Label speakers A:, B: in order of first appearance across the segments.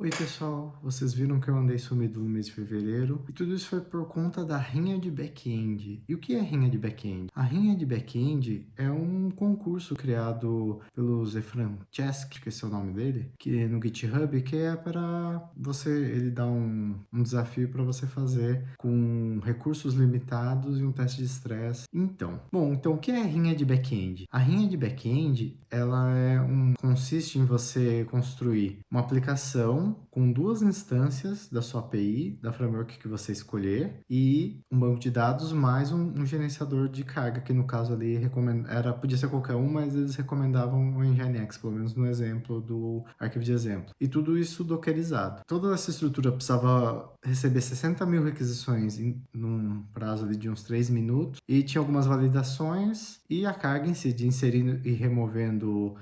A: Oi pessoal, vocês viram que eu andei sumido no mês de fevereiro e tudo isso foi por conta da rinha de back-end. E o que é rinha de back-end? A rinha de back-end é um concurso criado pelo Zé Franceschi, que esse é o nome dele, que no GitHub, que é para você, ele dá um desafio para você fazer com recursos limitados e um teste de estresse. Então o que é a rinha de back-end? A rinha de back-end, ela consiste em você construir uma aplicação com duas instâncias da sua API, da framework que você escolher, e um banco de dados mais um gerenciador de carga, que no caso ali podia ser qualquer um, mas eles recomendavam o Nginx, pelo menos no exemplo do arquivo de exemplo. E tudo isso dockerizado. Toda essa estrutura precisava receber 60 mil requisições num prazo ali de uns 3 minutos, e tinha algumas validações, e a carga em si, de inserindo e removendo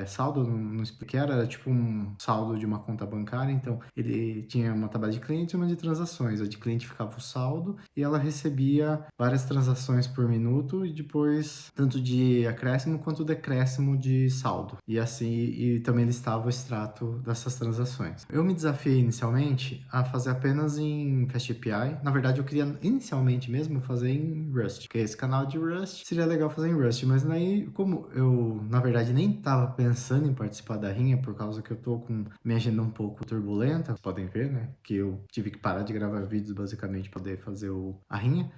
A: saldo, não expliquei, era tipo um saldo de uma conta bancária, então ele tinha uma tabela de clientes e uma de transações. A de cliente ficava o saldo e ela recebia várias transações por minuto e depois tanto de acréscimo quanto decréscimo de saldo. E assim, e também listava o extrato dessas transações. Eu me desafiei inicialmente a fazer apenas em FastAPI. Na verdade, eu queria inicialmente mesmo fazer em Rust, porque esse canal de Rust seria legal fazer em Rust, mas aí, como eu, na verdade, nem estava pensando em participar da rinha, por causa que eu tô com minha agenda um pouco turbulenta, podem ver, né? Que eu tive que parar de gravar vídeos basicamente para poder fazer a rinha.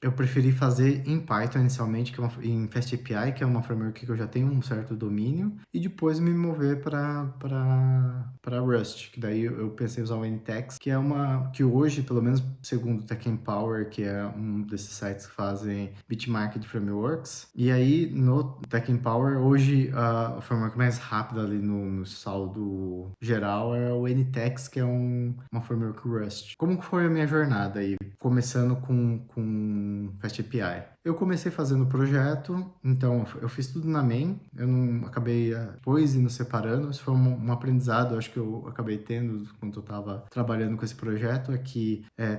A: Eu preferi fazer em Python inicialmente, em FastAPI, que é uma framework que eu já tenho um certo domínio, e depois me mover para Rust, que daí eu pensei em usar o NTEX, que hoje, pelo menos segundo o Tech Empower, que é um desses sites que fazem benchmark de frameworks, e aí no Tech Empower, hoje a framework mais rápida ali no saldo geral é o NTEX, que é uma framework Rust. Como que foi a minha jornada aí? Começando com FastAPI. Eu comecei fazendo o projeto, então eu fiz tudo na main, eu não acabei depois indo separando, isso foi um aprendizado, acho que eu acabei tendo quando eu estava trabalhando com esse projeto,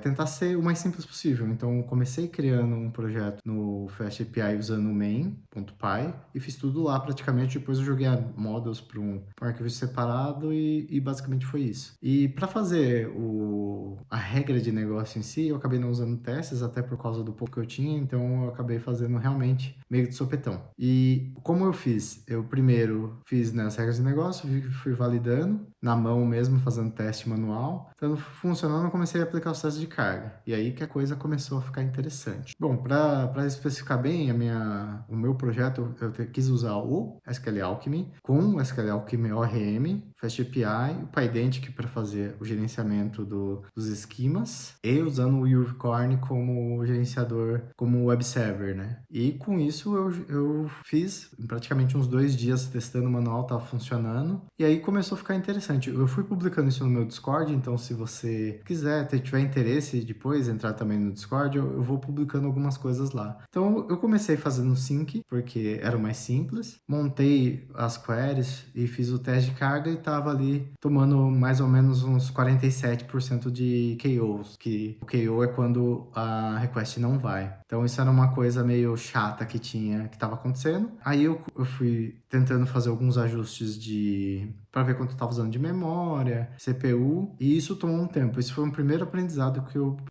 A: tentar ser o mais simples possível. Então eu comecei criando um projeto no FastAPI usando o main.py e fiz tudo lá praticamente, depois eu joguei models para um arquivo separado e basicamente foi isso. E para fazer a regra de negócio em si, eu acabei não usando testes, até por causa do pouco que eu tinha, então eu acabei fazendo realmente meio de sopetão. E como eu fiz? Eu primeiro fiz nas regras de negócio, fui validando, na mão mesmo, fazendo teste manual. Então, funcionando, eu comecei a aplicar os testes de carga. E aí que a coisa começou a ficar interessante. Bom, para especificar bem o meu projeto, quis usar o SQL Alchemy com o SQL Alchemy ORM, FastAPI, o PyDentic para fazer o gerenciamento dos esquemas e usando o Unicorn como gerenciador, como web server, né? E com isso eu fiz praticamente uns 2 dias testando o manual, tava funcionando. E aí começou a ficar interessante. Eu fui publicando isso no meu Discord, então se você quiser, tiver interesse depois, entrar também no Discord, eu vou publicando algumas coisas lá. Então eu comecei fazendo sync, porque era o mais simples. Montei as queries e fiz o teste de carga e tava ali tomando mais ou menos uns 47% de KOs, que o KO é quando a request não vai. Então isso era uma coisa meio chata que estava acontecendo. Aí eu fui tentando fazer alguns ajustes para ver quanto eu estava usando de memória, CPU, e isso tomou um tempo. Esse foi um primeiro aprendizado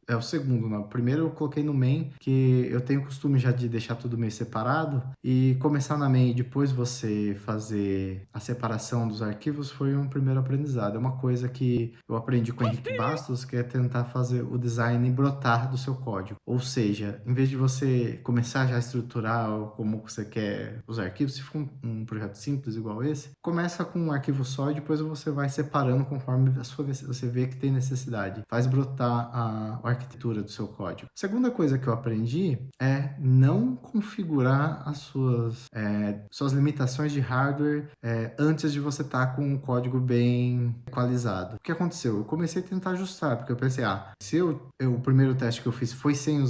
A: é o segundo, né? O primeiro eu coloquei no main, que eu tenho costume já de deixar tudo meio separado, e começar na main e depois você fazer a separação dos arquivos foi um primeiro aprendizado. É uma coisa que eu aprendi com o Henrique Bastos, que é tentar fazer o design brotar do seu código. Ou seja, em vez de você começar já a estruturar como você quer os arquivos, se for um projeto simples igual esse, começa com um arquivo só e depois você vai separando conforme você vê que tem necessidade. Faz brotar a arquitetura do seu código. Segunda coisa que eu aprendi é não configurar suas limitações de hardware antes de você estar com um código bem equalizado. O que aconteceu? Eu comecei a tentar ajustar, porque eu pensei, se o primeiro teste que eu fiz foi sem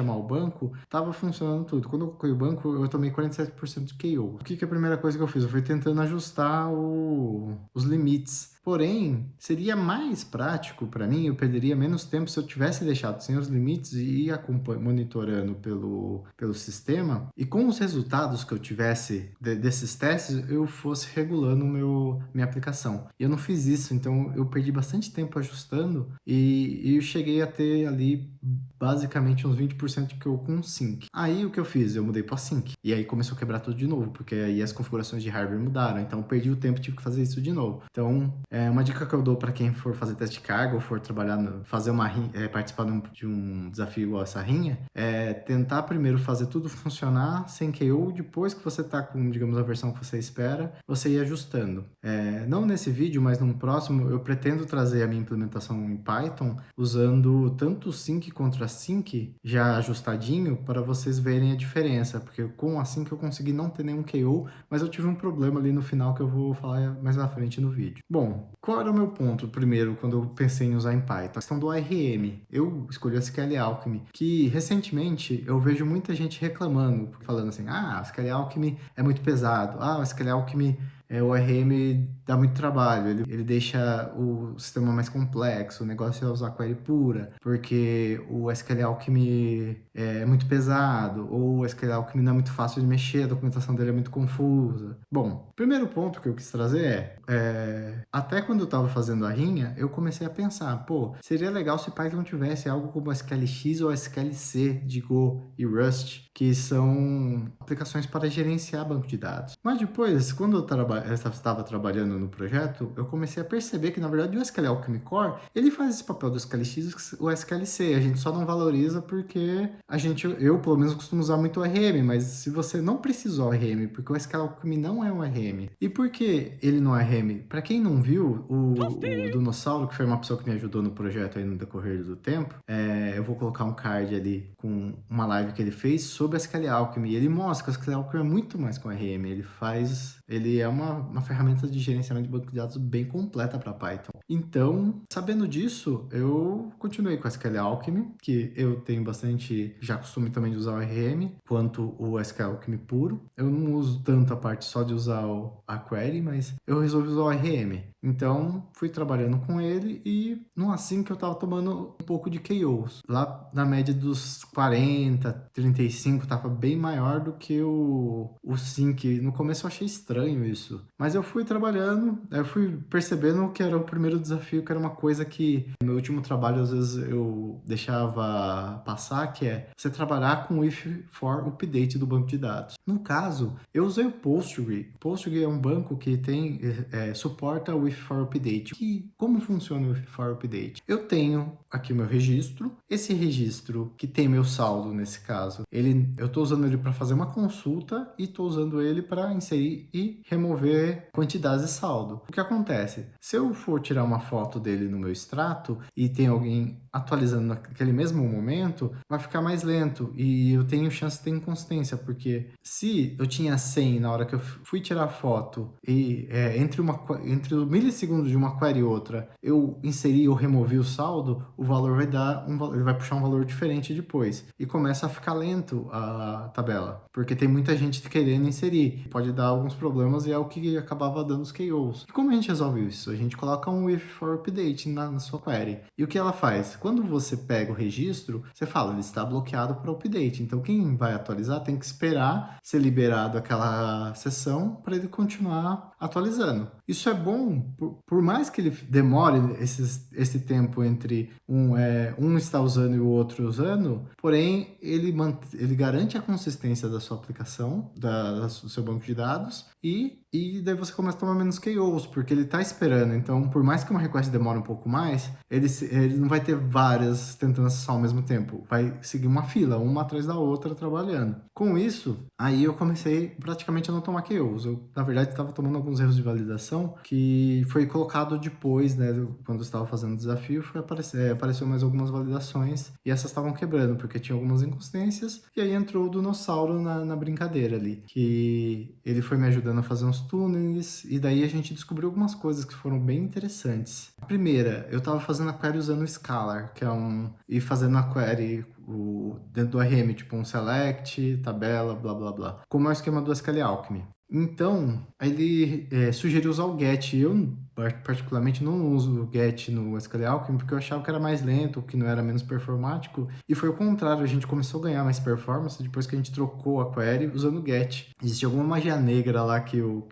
A: chamar o banco, tava funcionando tudo. Quando eu coloquei o banco, eu tomei 47% de KO. O que que é a primeira coisa que eu fiz? Eu fui tentando ajustar os limites. Porém, seria mais prático para mim, eu perderia menos tempo se eu tivesse deixado sem os limites e ir monitorando pelo sistema. E com os resultados que eu tivesse desses testes, eu fosse regulando minha aplicação. E eu não fiz isso, então eu perdi bastante tempo ajustando e eu cheguei a ter ali basicamente uns 20% que eu com sync. Aí o que eu fiz? Eu mudei para sync. E aí começou a quebrar tudo de novo, porque aí as configurações de hardware mudaram. Então eu perdi o tempo e tive que fazer isso de novo. Então, uma dica que eu dou para quem for fazer teste de carga ou for trabalhar, fazer participar de um desafio igual essa rinha, é tentar primeiro fazer tudo funcionar sem KO, depois que você tá com, digamos, a versão que você espera, você ir ajustando. Não nesse vídeo, mas num próximo, eu pretendo trazer a minha implementação em Python usando tanto o sync contra sync já ajustadinho para vocês verem a diferença, porque com a sync eu consegui não ter nenhum KO, mas eu tive um problema ali no final que eu vou falar mais na frente no vídeo. Bom, qual era o meu ponto primeiro quando eu pensei em usar em Python? A questão do ARM. Eu escolhi o SQL Alchemy, que recentemente eu vejo muita gente reclamando, falando assim, o SQL Alchemy é muito pesado, o SQL Alchemy o ARM dá muito trabalho, ele deixa o sistema mais complexo, o negócio é usar query pura, porque o SQL Alchemy é muito pesado, ou o SQL Alchemy não é muito fácil de mexer, a documentação dele é muito confusa. Bom, primeiro ponto que eu quis trazer até quando eu estava fazendo a rinha, eu comecei a pensar, seria legal se Python tivesse algo como SQLX ou SQLC de Go e Rust, que são aplicações para gerenciar banco de dados. Mas depois, quando eu estava trabalhando no projeto, eu comecei a perceber que, na verdade, o SQL Alchemy Core, ele faz esse papel do SQLX e o SQLC. A gente só não valoriza porque eu, pelo menos, costumo usar muito o ORM, mas se você não precisa o ORM, porque o SQL Alchemy não é um ORM. E por que ele não é ORM? Para quem não viu, o Donossauro, que foi uma pessoa que me ajudou no projeto aí no decorrer do tempo, eu vou colocar um card ali com uma live que ele fez sobre SQL Alchemy. E ele mostra que o SQL Alchemy é muito mais que um ORM. Ele é uma ferramenta de gerenciamento de banco de dados bem completa para Python. Então, sabendo disso, eu continuei com o SQL Alchemy, que eu tenho bastante, já costume também de usar o ORM, quanto o SQL Alchemy puro. Eu não uso tanto a parte só de usar a query, mas eu resolvi usar o ORM. Então, fui trabalhando com ele e no assim que eu tava tomando um pouco de KOs. Lá na média dos 40, 35, tava bem maior do que o sync. No começo eu achei estranho isso. Mas eu fui trabalhando, eu fui percebendo que era o primeiro desafio, que era uma coisa que no meu último trabalho às vezes eu deixava passar, que é você trabalhar com o if for update do banco de dados. No caso, eu usei o Postgre. Postgre é um banco que suporta o if for update. Como funciona o if for update? Eu tenho aqui o meu registro. Esse registro que tem meu saldo nesse caso, eu estou usando ele para fazer uma consulta e estou usando ele para inserir e remover quantidades de saldo. O que acontece? Se eu for tirar uma foto dele no meu extrato e tem alguém atualizando naquele mesmo momento, vai ficar mais lento e eu tenho chance de ter inconsistência, porque se eu tinha 100 na hora que eu fui tirar a foto e entre o milissegundo de uma query e outra eu inseri ou removi o saldo, o valor ele vai puxar um valor diferente depois e começa a ficar lento a tabela, porque tem muita gente querendo inserir, pode dar alguns problemas e é o que acabava dando os KOs. E como a gente resolve isso? A gente coloca um if for update na sua query. E o que ela faz? Quando você pega o registro, você fala, ele está bloqueado para update. Então quem vai atualizar tem que esperar ser liberado aquela sessão para ele continuar atualizando. Isso é bom, por mais que ele demore esse tempo entre um está usando e o outro usando, porém ele garante a consistência da sua aplicação, do seu banco de dados e daí você começa a tomar menos KOs, porque ele está esperando. Então, por mais que uma request demore um pouco mais, ele não vai ter várias tentando acessar ao mesmo tempo. Vai seguir uma fila, uma atrás da outra, trabalhando. Com isso, aí eu comecei praticamente a não tomar KOs. Eu, na verdade, estava tomando alguns erros de validação, atenção que foi colocado depois, né, quando eu estava fazendo o desafio, apareceu mais algumas validações e essas estavam quebrando, porque tinha algumas inconsistências, e aí entrou o Dinossauro na brincadeira ali, que ele foi me ajudando a fazer uns túneis, e daí a gente descobriu algumas coisas que foram bem interessantes. A primeira, eu estava fazendo a query usando o Scalar, e fazendo a query dentro do RM, tipo um select, tabela, blá blá blá, como é o esquema do SQL Alchemy. Então, ele sugeriu usar o get. Eu, particularmente, não uso o get no SQL Alchemy porque eu achava que era mais lento, que não era menos performático. E foi o contrário, a gente começou a ganhar mais performance depois que a gente trocou a query usando o get. Existe alguma magia negra lá que o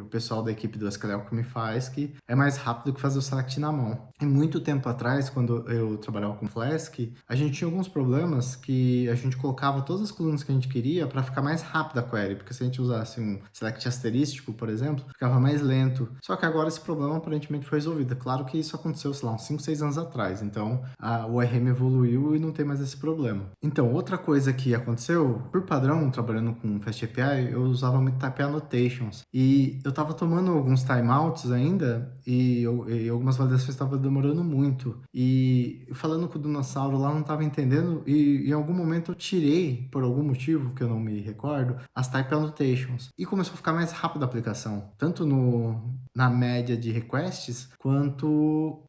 A: pessoal da equipe do SQL Alchemy faz, que é mais rápido que fazer o select na mão. E muito tempo atrás, quando eu trabalhava com Flask, a gente tinha alguns problemas que a gente colocava todas as colunas que a gente queria para ficar mais rápida a query, porque se a gente usasse um select asterístico, por exemplo, ficava mais lento. Só que agora esse problema aparentemente foi resolvido. É claro que isso aconteceu, sei lá, uns 5, 6 anos atrás. Então, o RM evoluiu e não tem mais esse problema. Então, outra coisa que aconteceu, por padrão, trabalhando com FastAPI, eu usava muito type annotations. E eu estava tomando alguns timeouts ainda e algumas validações estavam demorando muito. E falando com o Dinossauro lá, não estava entendendo e em algum momento eu tirei, por algum motivo que eu não me recordo, as type annotations. E começou a ficar mais rápida a aplicação, tanto na média de requests, quanto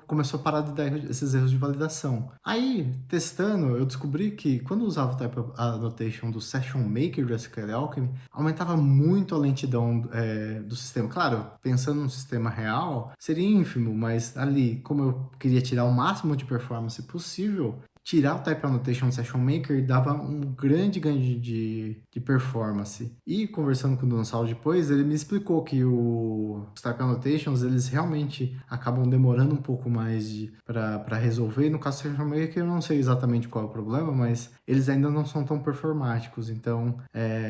A: começou a parar de dar esses erros de validação. Aí, testando, eu descobri que quando eu usava o Type Annotation do Session Maker do SQL Alchemy, aumentava muito a lentidão do sistema. Claro, pensando num sistema real, seria ínfimo, mas ali, como eu queria tirar o máximo de performance possível, tirar o Type Annotation do Session Maker dava um grande ganho de performance. E conversando com o Dinossauro depois, ele me explicou que os Type Annotations, eles realmente acabam demorando um pouco mais para resolver. E no caso do Session Maker, eu não sei exatamente qual é o problema, mas eles ainda não são tão performáticos. Então,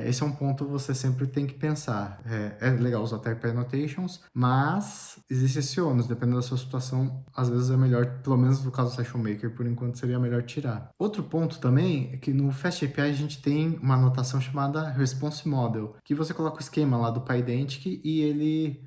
A: esse é um ponto que você sempre tem que pensar. É legal usar Type Annotations, mas existe esse ônus, dependendo da sua situação, às vezes é melhor, pelo menos no caso do Session Maker, por enquanto seria melhor tirar. Outro ponto também é que no FastAPI a gente tem uma anotação chamada Response Model, que você coloca o esquema lá do PyIdentity e ele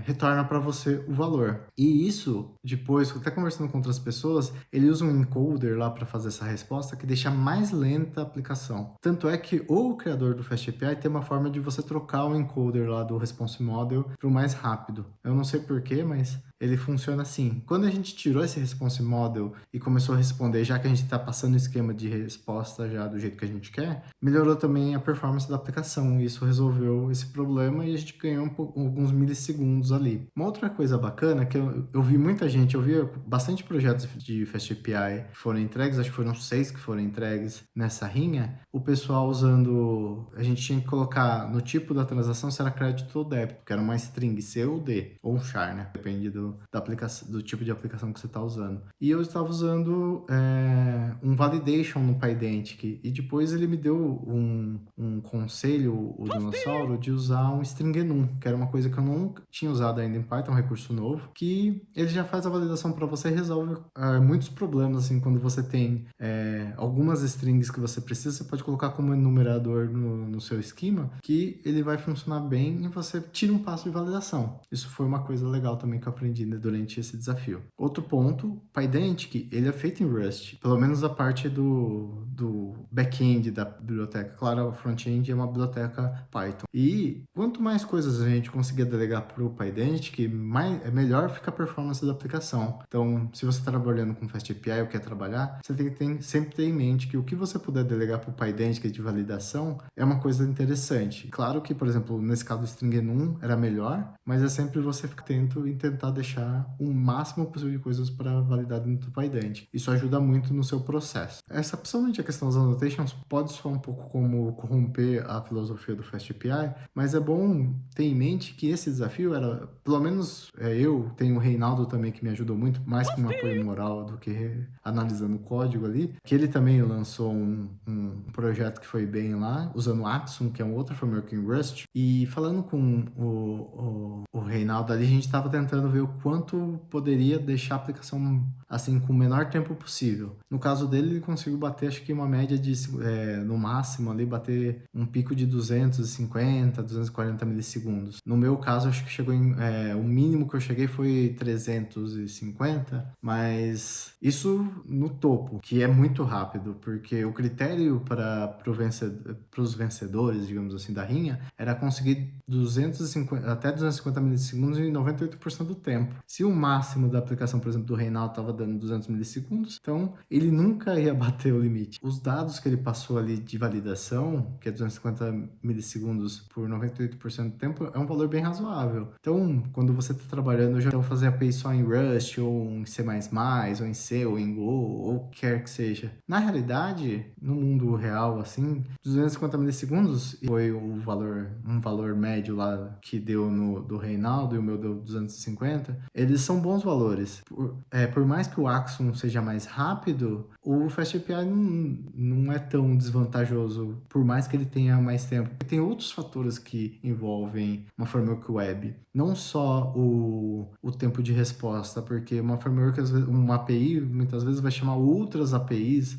A: retorna para você o valor. E isso, depois, até conversando com outras pessoas, ele usa um encoder lá para fazer essa resposta que deixa mais lenta a aplicação. Tanto é que o criador do FastAPI tem uma forma de você trocar o encoder lá do Response Model para o mais rápido. Eu não sei porquê, mas ele funciona assim. Quando a gente tirou esse Response Model e começou a responder, já que a gente está passando o esquema de resposta já do jeito que a gente quer, melhorou também a performance da aplicação. E isso resolveu esse problema e a gente ganhou alguns milissegundos ali. Uma outra coisa bacana é que eu vi muita gente, eu vi bastante projetos de FastAPI que foram entregues, acho que foram 6 que foram entregues nessa rinha. O pessoal usando, a gente tinha que colocar no tipo da transação se era crédito ou débito, que era uma string C ou D, ou um char, né? Depende da aplicação, do tipo de aplicação que você está usando. E eu estava usando um validation no PyIdentity e depois ele me deu um conselho, o Dinossauro, de usar um string enum, que era uma coisa que eu não tinha usado ainda em Python, um recurso novo, que ele já faz a validação para você e resolve muitos problemas, assim, quando você tem algumas strings que você precisa, você pode colocar como enumerador no seu esquema, que ele vai funcionar bem e você tira um passo de validação. Isso foi uma coisa legal também que eu aprendi, né, durante esse desafio. Outro ponto, PyIdentity, ele é feito em Rust, pelo menos a parte do back-end da biblioteca. Claro, o front-end é uma biblioteca Python. E quanto mais coisas a gente conseguir delegar para o PyIdentity, melhor fica a performance da aplicação. Então, se você está trabalhando com FastAPI ou quer trabalhar, você tem que sempre ter em mente que o que você puder delegar para o PyIdentity de validação é uma coisa interessante. Claro que, por exemplo, nesse caso do string enum era melhor, mas é sempre você ficar atento em tentar deixar o máximo possível de coisas para validar dentro do PyIdentity. Isso ajuda muito no seu processo. Principalmente a questão das annotations pode soar um pouco como corromper a filosofia do FastAPI, mas é bom ter em mente que esse desafio era, pelo menos eu tenho o Reinaldo também que me ajudou muito, mais com um apoio moral do que analisando o código ali, que ele também lançou um projeto que foi bem lá, usando o Axum, que é um outro framework em Rust, e falando com o Reinaldo ali, a gente estava tentando ver o quanto poderia deixar a aplicação assim, com o menor tempo possível. No caso dele, ele conseguiu bater, acho que uma média de, no máximo ali, bater um pico de 250, 240 milissegundos. No meu caso, acho que chegou o mínimo que eu cheguei foi 350, mas isso no topo, que é muito rápido, porque o critério para os vencedores, digamos assim, da rinha, era conseguir 250, até 250 milissegundos em 98% do tempo. Se o máximo da aplicação, por exemplo, do Reinaldo estava dando 200 milissegundos, então ele nunca ia bater o limite. Os dados que ele passou ali de validação, que é 250 milissegundos por 98% do tempo, é um valor bem razoável. Então, quando você está trabalhando, já vou fazer API só em Rust, ou em C++, ou em C, ou em Go, ou o que quer que seja. Na realidade, no mundo real, assim, 250 milissegundos foi um valor médio lá que deu do Reinaldo, e o meu deu 250. Eles são bons valores. Por mais que o Axon seja mais rápido, o FastAPI não é tão desvantajoso, por mais que ele tenha mais tempo. Tem outros fatores que envolvem uma framework web. Não só o tempo de resposta, porque uma framework, uma API, muitas vezes vai chamar outras APIs,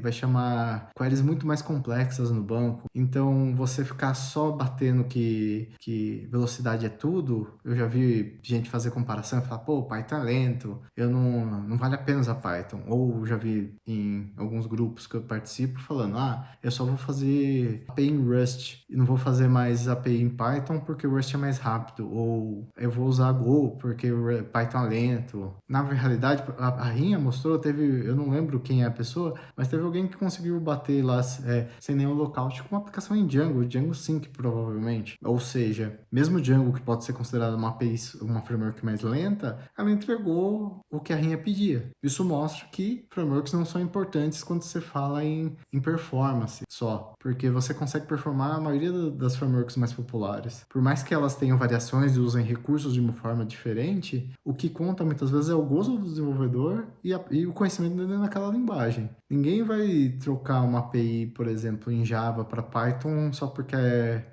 A: vai chamar queries muito mais complexas no banco. Então, você ficar só batendo que velocidade é tudo, eu já vi gente fazer comparação e falar, pô, Python é lento, não vale a pena usar Python. Ou já vi em alguns grupos que eu participo falando, eu só vou fazer API em Rust e não vou fazer mais API em Python porque o Rust é mais rápido. Ou eu vou usar Go porque o Python é lento. Na realidade, a rinha mostrou, eu não lembro quem é a pessoa, mas teve alguém que conseguiu bater lá sem nenhum lockout com uma aplicação em Django, Django Sync provavelmente. Ou seja, mesmo Django, que pode ser considerado uma API, uma framework mais lenta, ela entregou o que a rinha pedia. Isso mostra que frameworks não são importantes quando você fala em performance só, porque você consegue performar a maioria das frameworks mais populares. Por mais que elas tenham variações e usem recursos de uma forma diferente, o que conta muitas vezes é o gosto do desenvolvedor e o conhecimento dele naquela linguagem. Ninguém vai trocar uma API, por exemplo, em Java para Python só porque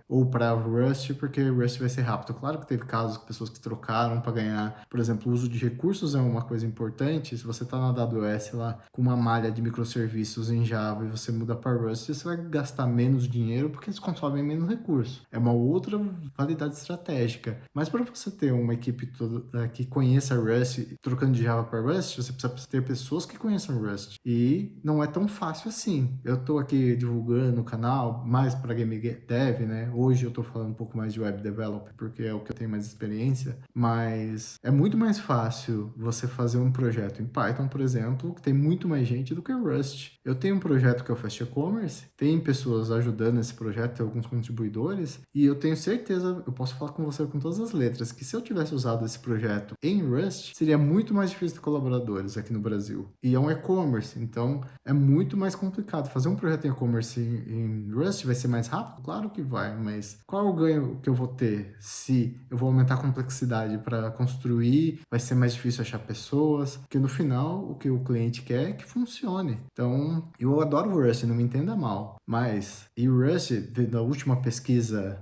A: ou para Rust, porque Rust vai ser rápido. Claro que teve casos de pessoas que trocaram para ganhar, por exemplo, o uso de recursos é uma coisa importante. Se você está na AWS lá com uma malha de microserviços em Java e você muda para Rust, você vai gastar menos dinheiro porque eles consomem menos recursos. É uma outra validade estratégica. Mas para você ter uma equipe toda que conheça Rust, trocando de Java para Rust, você precisa ter pessoas que conheçam Rust. E não é tão fácil assim. Eu estou aqui divulgando o canal mais para Game Dev, né? Hoje eu estou falando um pouco mais de Web Developer porque é o que eu tenho mais experiência, mas é muito mais fácil você fazer um projeto em Python, por exemplo, que tem muito mais gente do que Rust. Eu tenho um projeto que é o Fast E-Commerce, tem pessoas ajudando nesse projeto, tem alguns contribuidores, e eu tenho certeza, eu posso falar com você com todas as letras, que se eu tivesse usado esse projeto em Rust, seria muito mais difícil ter colaboradores aqui no Brasil. E é um e-commerce, então é muito mais complicado. Fazer um projeto em e-commerce em Rust vai ser mais rápido? Claro que vai, mas qual é o ganho que eu vou ter se eu vou aumentar a complexidade para construir, vai ser mais difícil achar pessoas, porque no final o que o cliente quer é que funcione. Então, eu adoro o Rust, não me entenda mal, mas e o Rust, da última pesquisa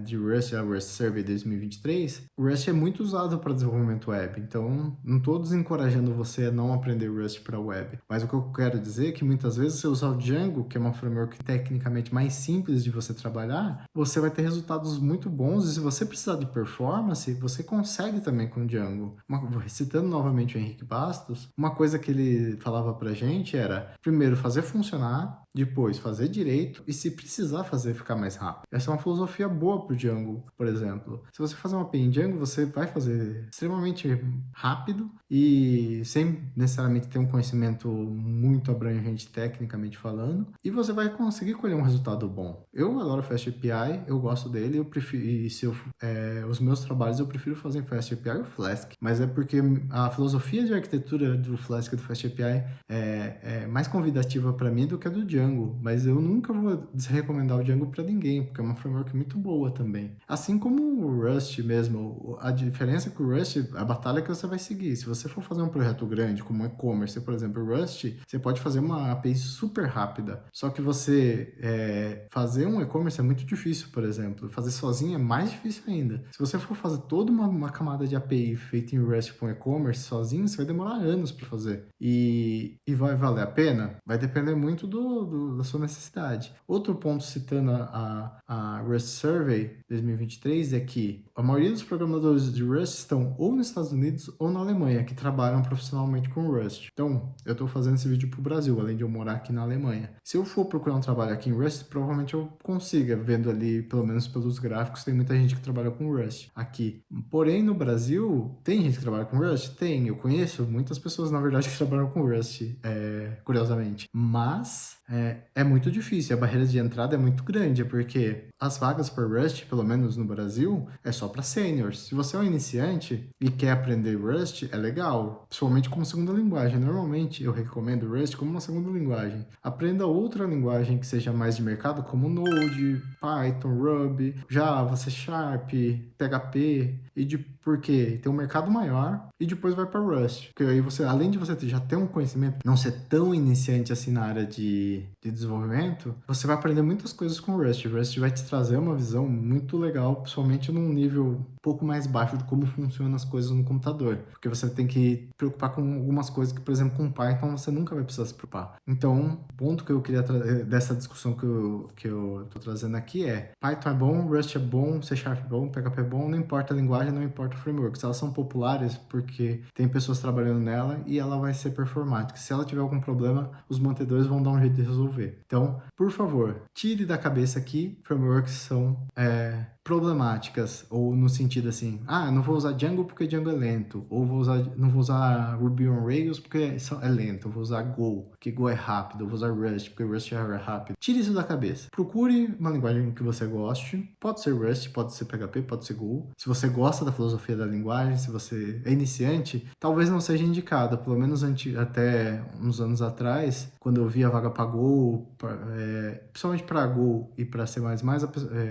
A: de Rust, a Rust Survey 2023, o Rust é muito usado para desenvolvimento web, então não estou desencorajando você a não aprender Rust para web, mas o que eu quero dizer é que muitas vezes você usar o Django, que é uma framework tecnicamente mais simples de você trabalhar, você vai ter resultados muito bons, e se você precisar de performance, você consegue também com o Django. Citando novamente o Henrique Bastos, uma coisa que ele falava pra gente era, primeiro, fazer funcionar, depois fazer direito e, se precisar fazer, ficar mais rápido. Essa é uma filosofia boa pro Django, por exemplo. Se você fazer uma API em Django, você vai fazer extremamente rápido e sem necessariamente ter um conhecimento muito abrangente tecnicamente falando, e você vai conseguir colher um resultado bom. Eu adoro FastAPI, eu gosto dele, eu prefiro, e os meus trabalhos eu prefiro fazer em FastAPI ou Flask, mas é porque a filosofia de arquitetura do Flask e do FastAPI é mais convidativa para mim do que a do Django. Django, mas eu nunca vou desrecomendar o Django para ninguém, porque é uma framework muito boa também. Assim como o Rust mesmo, a diferença é que o Rust, a batalha que você vai seguir. Se você for fazer um projeto grande, como um e-commerce, por exemplo, o Rust, você pode fazer uma API super rápida. Só que você fazer um e-commerce é muito difícil, por exemplo. Fazer sozinho é mais difícil ainda. Se você for fazer toda uma camada de API feita em Rust para um e-commerce sozinho, você vai demorar anos para fazer. E vai valer a pena? Vai depender muito da sua necessidade. Outro ponto citando a Rust Survey 2023 é que a maioria dos programadores de Rust estão ou nos Estados Unidos ou na Alemanha, que trabalham profissionalmente com Rust. Então, eu estou fazendo esse vídeo para o Brasil, além de eu morar aqui na Alemanha. Se eu for procurar um trabalho aqui em Rust, provavelmente eu consiga, vendo ali, pelo menos pelos gráficos, tem muita gente que trabalha com Rust aqui. Porém, no Brasil, tem gente que trabalha com Rust? Tem, eu conheço muitas pessoas, na verdade, que trabalham com Rust, curiosamente. Mas é muito difícil, a barreira de entrada é muito grande, porque as vagas para Rust, pelo menos no Brasil, é só para seniors. Se você é um iniciante e quer aprender Rust, é legal, principalmente como segunda linguagem. Normalmente eu recomendo Rust como uma segunda linguagem. Aprenda outra linguagem que seja mais de mercado, como Node, Python, Ruby, Java, C Sharp, PHP, porque tem um mercado maior e depois vai para Rust. Porque aí você, além de você já ter um conhecimento, não ser tão iniciante assim na área de desenvolvimento, você vai aprender muitas coisas com Rust. Rust vai te trazer uma visão muito legal, principalmente num nível um pouco mais baixo de como funcionam as coisas no computador. Porque você tem que preocupar com algumas coisas que, por exemplo, com Python você nunca vai precisar se preocupar. Então, o ponto que eu queria trazer dessa discussão que eu tô trazendo aqui é: Python é bom, Rust é bom, C Sharp é bom, PHP é bom, não importa a linguagem, não importa o framework. Se elas são populares, porque tem pessoas trabalhando nela e ela vai ser performática. Se ela tiver algum problema, os mantedores vão dar um jeito de resolver. Então, por favor, tire da cabeça que frameworks são problemáticas, ou no sentido assim, eu não vou usar Django porque Django é lento, ou não vou usar Ruby on Rails porque é lento, eu vou usar Go, porque Go é rápido, eu vou usar Rust porque Rust é rápido. Tire isso da cabeça. Procure uma linguagem que você goste, pode ser Rust, pode ser PHP, pode ser Go. Se você gosta da filosofia da linguagem, se você é iniciante, talvez não seja indicada, pelo menos até uns anos atrás, quando eu vi a vaga para Go, principalmente para Go e para C++,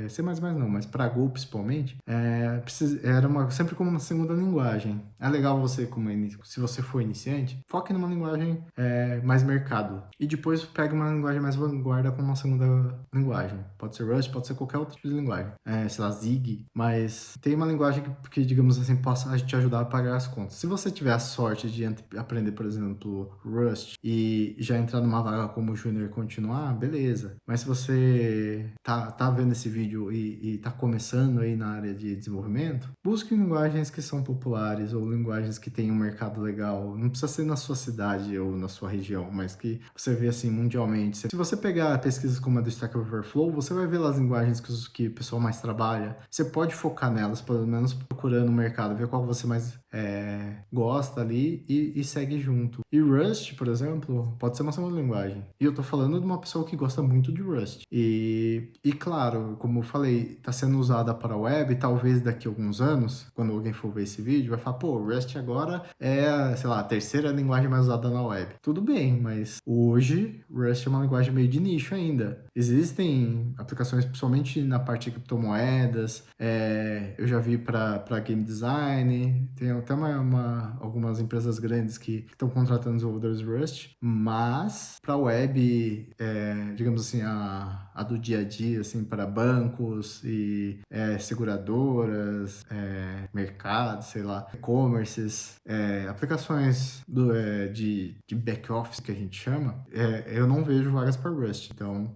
A: C++ não, mas para Go principalmente, era sempre como uma segunda linguagem. É legal você, se você for iniciante, foque numa linguagem mais mercado. E depois pegue uma linguagem mais vanguarda como uma segunda linguagem. Pode ser Rust, pode ser qualquer outro tipo de linguagem. Sei lá, Zig. Mas tem uma linguagem que, digamos assim, possa te ajudar a pagar as contas. Se você tiver a sorte de aprender, por exemplo, Rust e já entrar numa vaga como júnior e continuar, beleza. Mas se você tá vendo esse vídeo e tá começando aí na área de desenvolvimento, busque linguagens que são populares ou linguagens que têm um mercado legal. Não precisa ser na sua cidade ou na sua região, mas que você vê assim mundialmente. Se você pegar pesquisas como a do Stack Overflow, você vai ver lá as linguagens que o pessoal mais trabalha. Você pode focar nelas, pelo menos procurando o mercado, ver qual você mais gosta ali e segue junto. E Rust, por exemplo, pode ser uma segunda linguagem. E eu tô falando de uma pessoa que gosta muito de Rust. E claro, como eu falei, tá sendo usada para a web, talvez daqui a alguns anos, quando alguém for ver esse vídeo, vai falar, pô, Rust agora é, sei lá, a terceira linguagem mais usada na web. Tudo bem, mas hoje Rust é uma linguagem meio de nicho ainda. Existem aplicações, principalmente na parte de criptomoedas, eu já vi para game design, tem até algumas empresas grandes que estão contratando desenvolvedores Rust, mas para web, digamos assim, a do dia a dia, assim, para bancos e seguradoras, mercados, sei lá, e-commerces, aplicações de back-office que a gente chama, eu não vejo vagas para Rust. Então,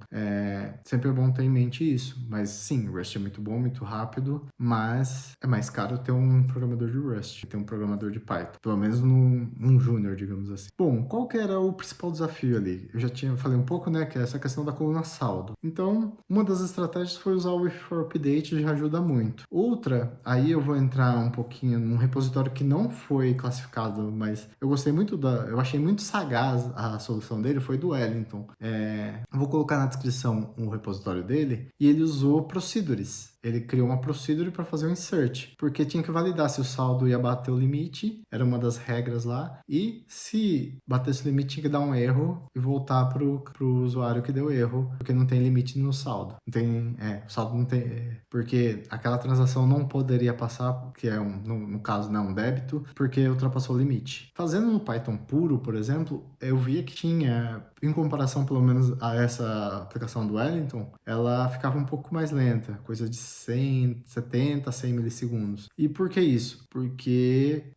A: sempre é bom ter em mente isso. Mas sim, Rust é muito bom, muito rápido, mas é mais caro ter um programador de Rust, ter um programador de Python, pelo menos num júnior, digamos assim. Bom, qual que era o principal desafio ali? Eu já falei um pouco, né, que é essa questão da coluna saldo. Então, uma das estratégias foi usar o if for update, já ajuda muito. Outra aí eu vou entrar um pouquinho num repositório que não foi classificado, mas eu gostei muito eu achei muito sagaz a solução dele, foi do Wellington. Eu vou colocar na descrição o repositório dele, e ele usou procedures. Ele criou uma procedure para fazer o insert, porque tinha que validar se o saldo ia bater o limite, era uma das regras lá, e se batesse o limite tinha que dar um erro e voltar pro usuário que deu erro, porque não tem limite no saldo. Não tem, o saldo não tem, porque aquela transação não poderia passar, que é no caso não é um débito, porque ultrapassou o limite. Fazendo no Python puro, por exemplo, eu via que tinha, em comparação pelo menos a essa aplicação do Wellington, ela ficava um pouco mais lenta, coisa de 70, 100 milissegundos. E por que isso?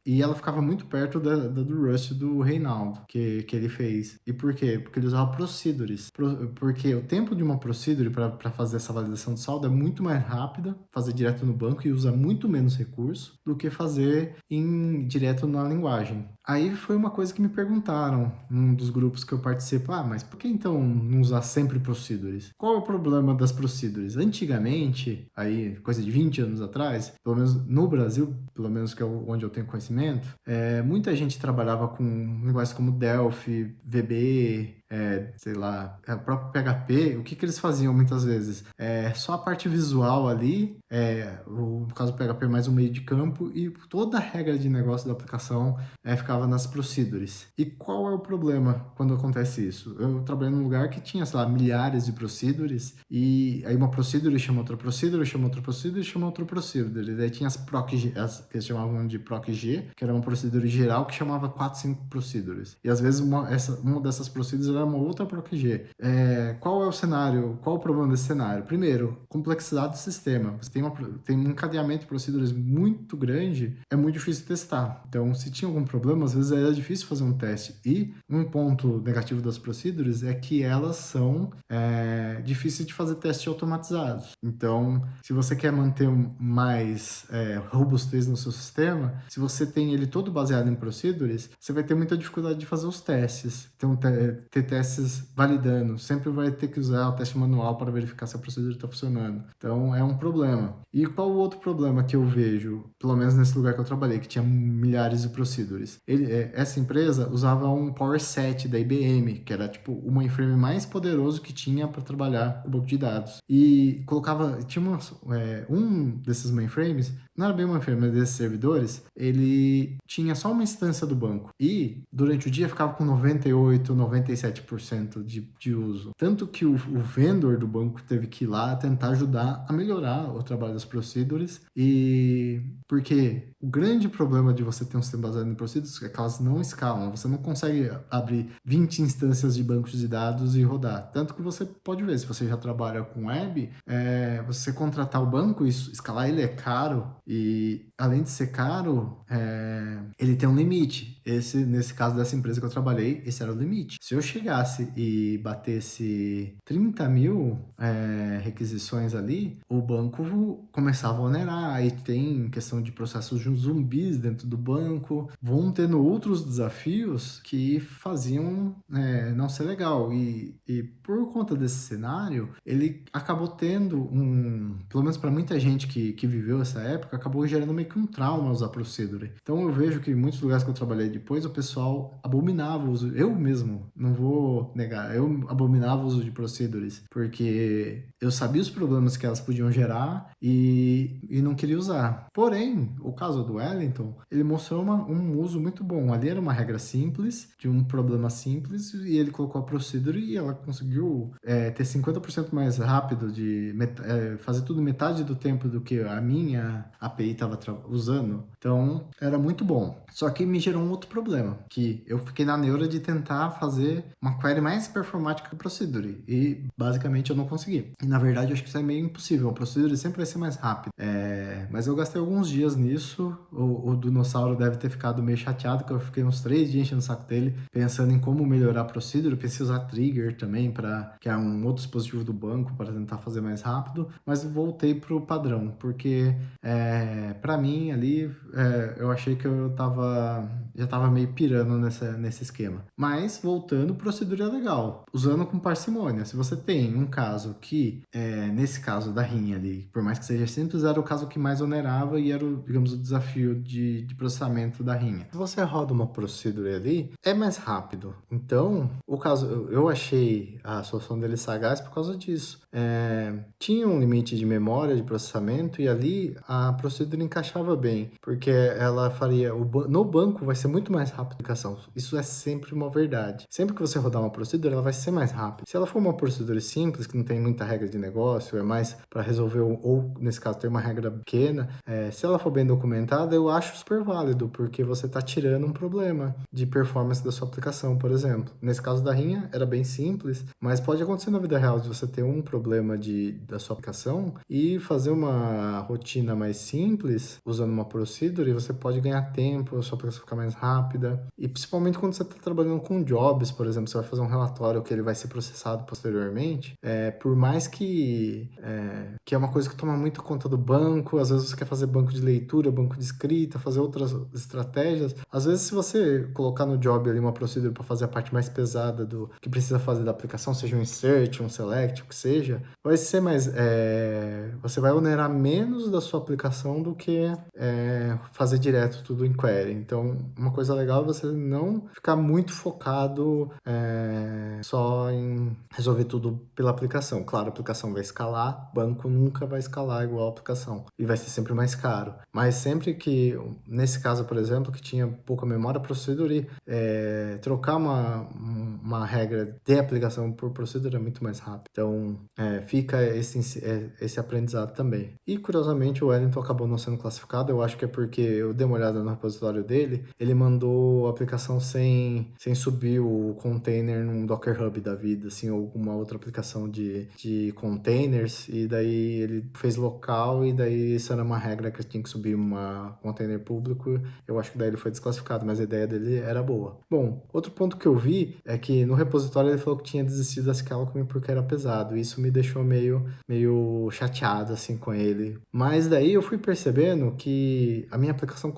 A: E ela ficava muito perto do Rust do Reinaldo, que ele fez. E por quê? Porque ele usava procedures. Porque o tempo de uma procedure para fazer essa validação de saldo é muito mais rápida, fazer direto no banco e usa muito menos recurso do que fazer direto na linguagem. Aí foi uma coisa que me perguntaram num dos grupos que eu participo, mas por que então não usar sempre procedures? Qual é o problema das procedures? Antigamente, aí coisa de 20 anos atrás, pelo menos no Brasil, pelo menos que é onde eu tenho conhecimento, muita gente trabalhava com linguagens como Delphi, VB, sei lá, o próprio PHP. O que eles faziam muitas vezes? Só a parte visual ali, no caso do PHP mais um meio de campo, e toda a regra de negócio da aplicação ficava nas procedures. E qual é o problema quando acontece isso? Eu trabalhei num lugar que tinha, sei lá, milhares de procedures, e aí uma procedure chama outra procedure, chama outra procedure, chama outra procedure. E daí tinha as que eles chamavam de proc-g, que era uma procedure geral que chamava 4, 5 procedures. E às vezes uma dessas procedures era uma outra proc-g. Qual é o cenário? Qual é o problema desse cenário? Primeiro, complexidade do sistema. Você tem um encadeamento de procedures muito grande, é muito difícil testar. Então, se tinha algum problema, às vezes era difícil fazer um teste. E um ponto negativo das procedures é que elas são difíceis de fazer testes automatizados. Então, se você quer manter mais robustez no seu sistema, se você tem ele todo baseado em procedures, você vai ter muita dificuldade de fazer os testes. Então, ter testes validando. Sempre vai ter que usar o teste manual para verificar se a procedure está funcionando. Então, é um problema. E qual o outro problema que eu vejo, pelo menos nesse lugar que eu trabalhei, que tinha milhares de procedures? Essa empresa usava um PowerSet da IBM, que era tipo o mainframe mais poderoso que tinha para trabalhar com banco de dados. E tinha um desses mainframes, não era bem um mainframe, mas desses servidores, ele tinha só uma instância do banco. E durante o dia ficava com 98, 97% de uso. Tanto que o vendor do banco teve que ir lá tentar ajudar a melhorar o trabalho das procedures. E porque o grande problema de você ter um sistema baseado em procedures é que elas não escalam. Você não consegue abrir 20 instâncias de bancos de dados e rodar. Tanto que você pode ver, se você já trabalha com web, você contratar o banco e escalar ele é caro. E além de ser caro, ele tem um limite. Nesse caso dessa empresa que eu trabalhei, esse era o limite. Se eu chegasse e batesse 30 mil requisições ali, o banco começava a onerar. Aí tem questão de processos zumbis dentro do banco. Vão tendo outros desafios que faziam não ser legal. E por conta desse cenário, ele acabou tendo pelo menos para muita gente que viveu essa época, acabou gerando meio que um trauma usar procedure. Então eu vejo que em muitos lugares que eu trabalhei depois, o pessoal abominava o uso. Eu mesmo, não vou negar, eu abominava o uso de procedures, porque eu sabia os problemas que elas podiam gerar e não queria usar. Porém, o caso do Wellington, ele mostrou um uso muito bom. Ali era uma regra simples, de um problema simples, e ele colocou a procedure e ela conseguiu ter 50% mais rápido fazer tudo metade do tempo do que a minha API estava usando. Então, era muito bom. Só que me gerou um outro problema, que eu fiquei na neura de tentar fazer uma query mais performática que a procedure, e basicamente eu não consegui. E na verdade eu acho que isso é meio impossível, a procedure sempre vai ser mais rápida. Mas eu gastei alguns dias nisso, isso. O Dinossauro deve ter ficado meio chateado, que eu fiquei uns 3 dias enchendo o saco dele, pensando em como melhorar a procedure. Eu pensei em usar Trigger também, que é um outro dispositivo do banco, para tentar fazer mais rápido, mas voltei pro padrão, porque para mim ali eu achei que já tava meio pirando nesse esquema. Mas voltando, procedura é legal, usando com parcimônia. Se você tem um caso que, nesse caso da rinha ali, por mais que seja simples, era o caso que mais onerava e era, digamos, o desafio de processamento da rinha. Se você roda uma procedure ali, é mais rápido. Então, o caso, eu achei a solução dele sagaz por causa disso. Tinha um limite de memória de processamento e ali a procedure encaixava bem, porque ela faria no banco vai ser muito mais rápido a aplicação. Isso é sempre uma verdade. Sempre que você rodar uma procedure, ela vai ser mais rápida. Se ela for uma procedure simples, que não tem muita regra de negócio, é mais para resolver ou nesse caso ter uma regra pequena, se ela for bem documentada, eu acho super válido, porque você está tirando um problema de performance da sua aplicação, por exemplo. Nesse caso da rinha, era bem simples, mas pode acontecer na vida real de você ter um problema da sua aplicação e fazer uma rotina mais simples, usando uma procedure, você pode ganhar tempo, a sua aplicação ficar mais rápida. E principalmente quando você está trabalhando com jobs, por exemplo, você vai fazer um relatório que ele vai ser processado posteriormente, por mais que é uma coisa que toma muito conta do banco, às vezes você quer fazer banco de leitura, banco de escrita, fazer outras estratégias. Às vezes, se você colocar no job ali uma procedure para fazer a parte mais pesada do que precisa fazer da aplicação, seja um insert, um select, o que seja, vai ser mais... você vai onerar menos da sua aplicação do que fazer direto tudo em query. Então, uma coisa legal é você não ficar muito focado só em resolver tudo pela aplicação. Claro, a aplicação vai escalar, banco nunca vai escalar igual a aplicação e vai ser sempre mais caro. Mas sempre que, nesse caso, por exemplo, que tinha pouca memória, procedure, trocar uma regra de aplicação por procedure é muito mais rápido. Então, fica esse aprendizado também. E, curiosamente, o Wellington acabou não sendo classificado. Eu acho que é porque eu dei uma olhada no repositório dele, ele mandou a aplicação sem subir o container num Docker Hub da vida, assim, ou alguma outra aplicação de containers, e daí ele fez local, e daí isso era uma regra que tinha que subir uma container público. Eu acho que daí ele foi desclassificado, mas a ideia dele era boa. Bom, outro ponto que eu vi é que no repositório ele falou que tinha desistido da Scalcom porque era pesado, e isso me deixou meio chateado, assim, com ele. Mas daí eu fui percebendo que a minha aplicação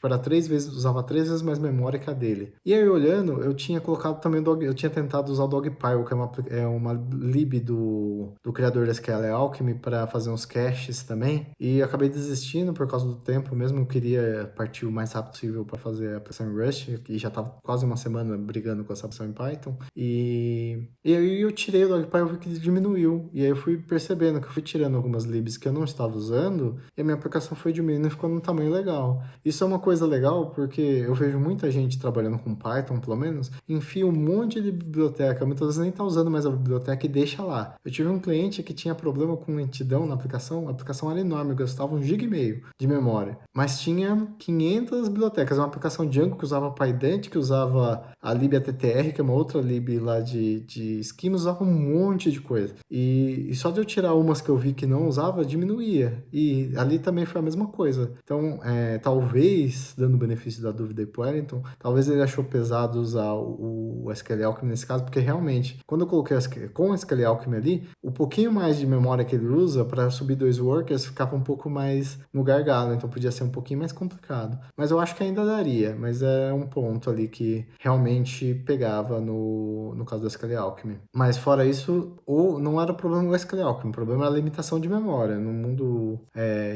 A: era usava 3 vezes mais memória que a dele. E aí, olhando, eu tinha colocado também eu tinha tentado usar o Dogpile, que é uma lib do criador da SQL Alchemy, para fazer uns caches também, e acabei desistindo por causa do tempo mesmo. Eu queria partir o mais rápido possível para fazer a aplicação em Rust, e já estava quase uma semana brigando com essa aplicação em Python, e aí eu tirei o Dogpile e vi que diminuiu, e aí eu fui percebendo que eu fui tirando algumas libs que eu não estava usando, e a minha aplicação foi diminuindo e ficou num tamanho legal. Isso é uma coisa legal, porque eu vejo muita gente trabalhando com Python, pelo menos, enfia um monte de biblioteca, muitas vezes nem está usando mais a biblioteca e deixa lá. Eu tive um cliente que tinha problema com lentidão na aplicação, a aplicação era enorme, gastava 1,5 GB de memória, mas tinha 500 bibliotecas, uma aplicação Django que usava PyDant, que usava a libattr, que é uma outra lib lá de esquema, usava um monte de coisa. E só de eu tirar umas que eu vi que não usava, diminuía. E ali também foi a mesma coisa. Então, talvez, dando o benefício da dúvida aí pro Wellington, talvez ele achou pesado usar o SQL Alchemy nesse caso, porque realmente, quando eu coloquei com o SQL Alchemy ali, o pouquinho mais de memória que ele usa para subir 2 workers ficava um pouco mais no gargalo, então podia ser um pouquinho mais complicado. Mas eu acho que ainda daria, mas é um ponto ali que realmente pegava no caso do SQL Alchemy. Mas fora isso, não era o problema do SQL Alchemy, o problema era a limitação de memória. No mundo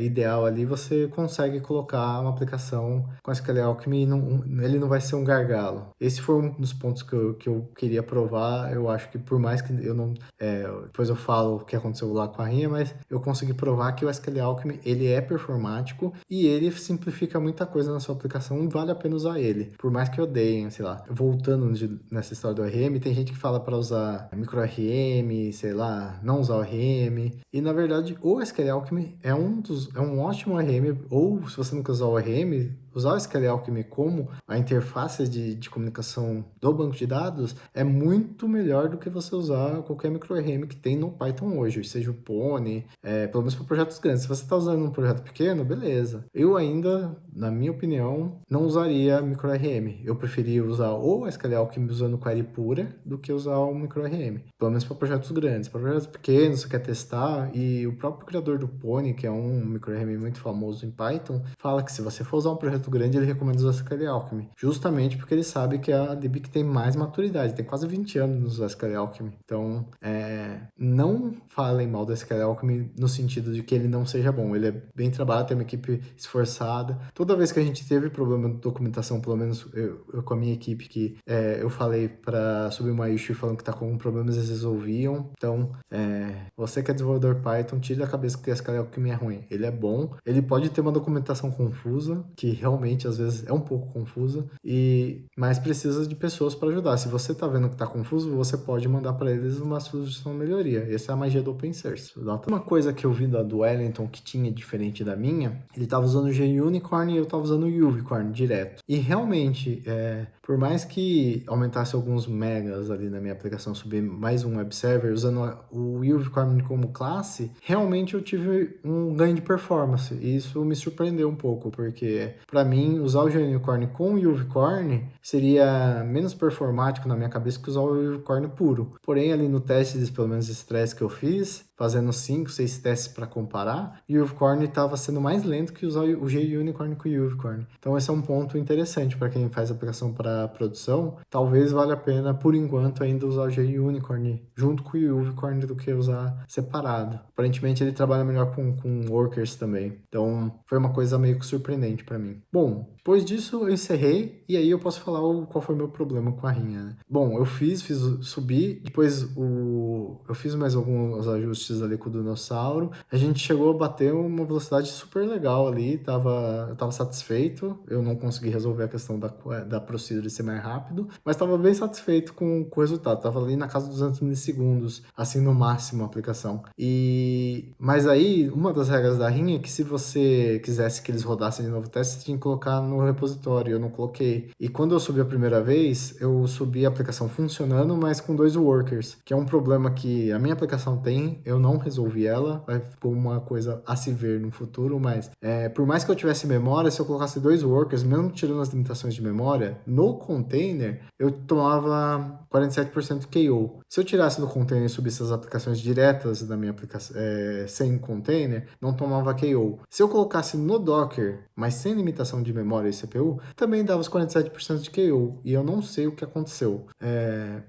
A: ideal ali, você consegue colocar uma aplicação com SQL Alchemy e ele não vai ser um gargalo. Esse foi um dos pontos que eu queria provar. Eu acho que por mais que eu não... depois eu falo o que aconteceu lá com a rinha, mas eu consegui provar que o SQL Alchemy, ele é performático e ele simplifica muita coisa na sua aplicação e vale a pena usar ele. Por mais que odeiem, sei lá. Voltando nessa história do ORM, tem gente que fala para usar micro-ORM, sei lá, não usar ORM. E na verdade, o SQL Alchemy é um ótimo ORM, ou se você nunca usar o ORM, usar o SQL Alchemy como a interface de comunicação do banco de dados é muito melhor do que você usar qualquer micro-ORM que tem no Python hoje, seja o Pony, pelo menos para projetos grandes. Se você está usando um projeto pequeno, beleza. eu ainda, na minha opinião, não usaria microRM. Eu preferia usar ou a SQL Alchemy usando query pura do que usar o microRM. Pelo menos para projetos grandes. Para projetos pequenos, você quer testar, e o próprio criador do Pony, que é um microRM muito famoso em Python, fala que se você for usar um projeto grande, ele recomenda usar a SQL Alchemy. Justamente porque ele sabe que é a DB que tem mais maturidade. Tem quase 20 anos no SQL Alchemy. Então, não falem mal do SQL Alchemy no sentido de que ele não seja bom. Ele é bem trabalhado, tem uma equipe esforçada. Toda vez que a gente teve problema de documentação, pelo menos eu com a minha equipe, que eu falei para subir uma issue falando que tá com problemas, eles resolviam. Então, você que é desenvolvedor Python, tire da cabeça que o SQL Alchemy é ruim. Ele é bom, ele pode ter uma documentação confusa, que realmente às vezes é um pouco confusa, mas precisa de pessoas para ajudar. Se você tá vendo que tá confuso, você pode mandar para eles uma sugestão de melhoria. Essa é a magia do open source. Uma coisa que eu vi do Wellington que tinha diferente da minha, ele tava usando o JUnicorn e eu tava usando o Uvicorn direto. E realmente, por mais que aumentasse alguns megas ali na minha aplicação, subir mais um web server usando o Uvicorn como classe, realmente eu tive um ganho de performance. E isso me surpreendeu um pouco, porque para mim usar o JUnicorn com o Uvicorn seria menos performático na minha cabeça que usar o Uvicorn puro. Porém, ali no teste, pelo menos esse stress que eu fiz, fazendo 5, 6 testes para comparar, e o Uvicorn estava sendo mais lento que usar o JUnicorn com o Uvicorn. Então esse é um ponto interessante para quem faz aplicação para produção. Talvez valha a pena, por enquanto, ainda usar o JUnicorn junto com o Uvicorn do que usar separado. Aparentemente ele trabalha melhor com workers também. Então foi uma coisa meio que surpreendente para mim. Bom, depois disso eu encerrei, e aí eu posso falar qual foi o meu problema com a rinha, né? Bom, eu subi, depois eu fiz mais alguns ajustes ali com o dinossauro. A gente chegou a bater uma velocidade super legal ali, eu tava satisfeito. Eu não consegui resolver a questão da procedure ser mais rápido, mas tava bem satisfeito com o resultado. Tava ali na casa dos 200 milissegundos, assim no máximo a aplicação. Mas aí, uma das regras da rinha é que se você quisesse que eles rodassem de novo o teste, você tinha que colocar no repositório. Eu não coloquei. E quando eu subi a primeira vez, eu subi a aplicação funcionando, mas com 2 workers, que é um problema que a minha aplicação tem. Eu não resolvi ela, vai ficar uma coisa a se ver no futuro, mas por mais que eu tivesse memória, se eu colocasse 2 workers, mesmo tirando as limitações de memória, no container eu tomava 47% KO. Se eu tirasse do container e subisse as aplicações diretas da minha aplicação sem container, não tomava KO. Se eu colocasse no Docker, mas sem limitação de memória e CPU, também dava os 47% de KO. E eu não sei o que aconteceu.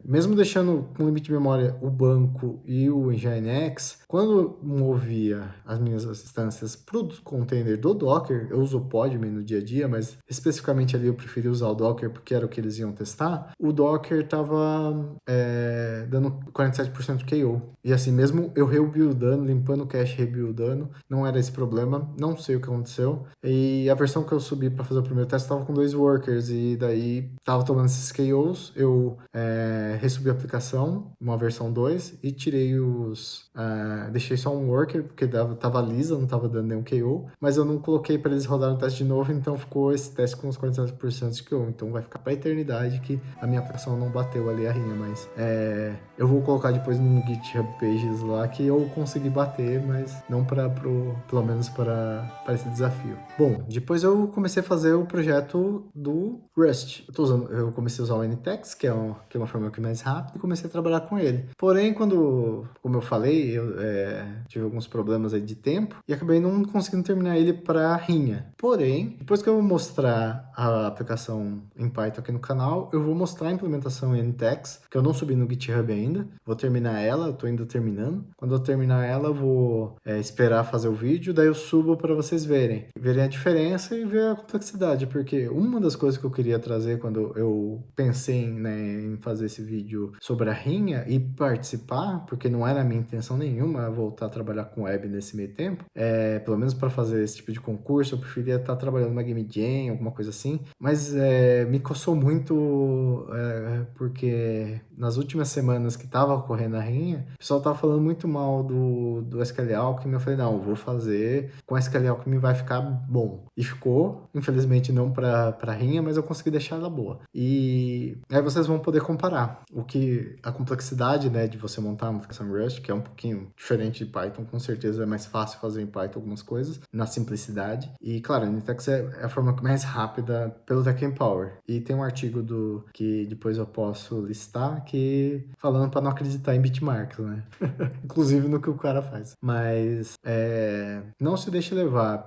A: Mesmo deixando com limite de memória o banco e o Nginx, quando eu movia as minhas instâncias para o container do Docker, eu uso o Podman no dia a dia, mas especificamente ali eu preferi usar o Docker porque era o que eles iam testar. O Docker estava dando 47% KO. E assim, mesmo eu rebuildando, limpando o cache, rebuildando, não era esse problema. Não sei o que aconteceu. E a versão que eu subi para fazer o primeiro teste estava com 2 workers, e daí estava tomando esses KOs. Eu resubi a aplicação, uma versão 2, e tirei deixei só um worker, porque tava lisa, não tava dando nenhum KO, mas eu não coloquei para eles rodarem o teste de novo, então ficou esse teste com os 47% de KO. Então vai ficar pra eternidade que a minha aplicação não bateu ali a rinha, mas eu vou colocar depois no GitHub Pages lá que eu consegui bater, mas não pelo menos para esse desafio. Bom, depois eu comecei a fazer o projeto do Rust. Eu comecei a usar o Ntex, que é uma framework mais rápida, e comecei a trabalhar com ele. Porém, como eu falei, eu tive alguns problemas aí de tempo e acabei não conseguindo terminar ele para rinha. Porém, depois que eu vou mostrar a aplicação em Python aqui no canal, eu vou mostrar a implementação em Ntex, que eu não subi no GitHub ainda. Vou terminar ela, eu tô ainda terminando. Quando eu terminar ela, eu vou esperar fazer o vídeo, daí eu subo para vocês verem a diferença e ver a complexidade, porque uma das coisas que eu queria trazer quando eu pensei em fazer esse vídeo sobre a rinha e participar, porque não era a minha intenção nenhuma voltar a trabalhar com web nesse meio tempo, pelo menos para fazer esse tipo de concurso, eu preferia estar trabalhando na Game Jam, alguma coisa assim, mas me sou muito, porque nas últimas semanas que tava ocorrendo a rinha, o pessoal tava falando muito mal do SQL Alchemy. Eu falei, não, eu vou fazer com SQL Alchemy, vai ficar bom. E ficou, infelizmente não pra rinha, mas eu consegui deixar ela boa. E aí vocês vão poder comparar a complexidade, né, de você montar uma aplicação Rust, que é um pouquinho diferente de Python, com certeza é mais fácil fazer em Python algumas coisas, na simplicidade. E claro, a Unitex é a forma mais rápida pelo Tech Empower. E tem um artigo que depois eu posso listar, que falando para não acreditar em bitmarks, né? Inclusive no que o cara faz. Mas não se deixe levar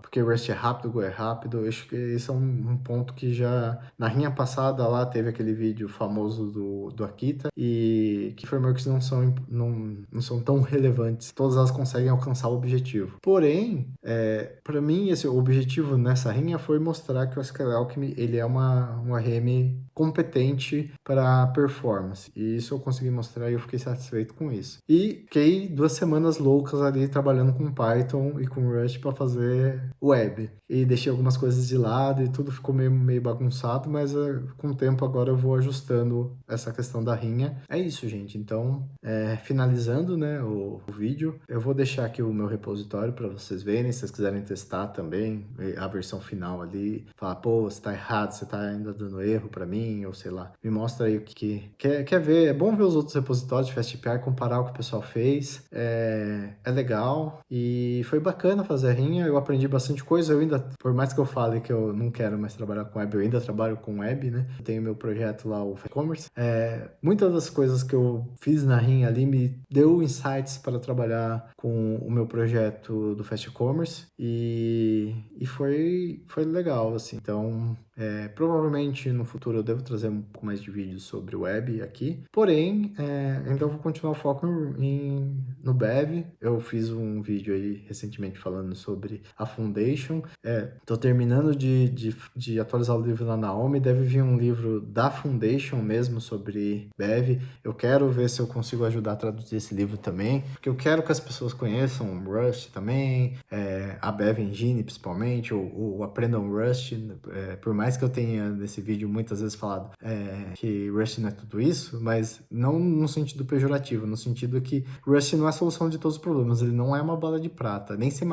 A: porque Rust é rápido, Go é rápido. Eu acho que esse é um ponto que já na rinha passada lá teve aquele vídeo famoso do Akita, e que frameworks não são tão relevantes. Todas elas conseguem alcançar o objetivo. Porém, para mim, esse objetivo nessa rinha foi mostrar que o SQL Alchemy ele é um RM competente para performance. E isso eu consegui mostrar e eu fiquei satisfeito com isso. E fiquei 2 semanas loucas ali trabalhando com Python e com Rust para fazer web. E deixei algumas coisas de lado e tudo ficou meio bagunçado, mas com o tempo agora eu vou ajustando essa questão da rinha. É isso, gente. Então, finalizando, né, o vídeo, eu vou deixar aqui o meu repositório para vocês verem, se vocês quiserem testar também a versão final ali, falar, pô, você tá errado, você tá ainda dando erro para mim, ou sei lá, me mostra aí o que quer ver. É bom ver os outros repositórios de FastAPI, comparar o que o pessoal fez, é legal, e foi bacana fazer a rinha, eu aprendi bastante coisa. Eu ainda, por mais que eu fale que eu não quero mais trabalhar com web, eu ainda trabalho com web, né, eu tenho meu projeto lá, o e-commerce. Muitas das coisas que eu fiz na rinha ali me deu insights para trabalhar com o meu projeto do Fast E-commerce, e foi legal, assim. Então, provavelmente no futuro eu devo trazer um pouco mais de vídeos sobre web aqui, porém, ainda vou continuar o foco no Bev. Eu fiz um vídeo aí recentemente falando sobre a Foundation. Tô terminando de atualizar o livro da Naomi, deve vir um livro da Foundation mesmo sobre Bev. Eu quero ver se eu consigo ajudar a traduzir esse livro também, porque eu quero que as pessoas conheçam Rust também, a Bev Engine principalmente, ou aprendam Rust, por mais que eu tenha nesse vídeo muitas vezes falado que Rust não é tudo isso, mas não no sentido pejorativo, no sentido que Rust não é a solução de todos os problemas, ele não é uma bala de prata, nem C++,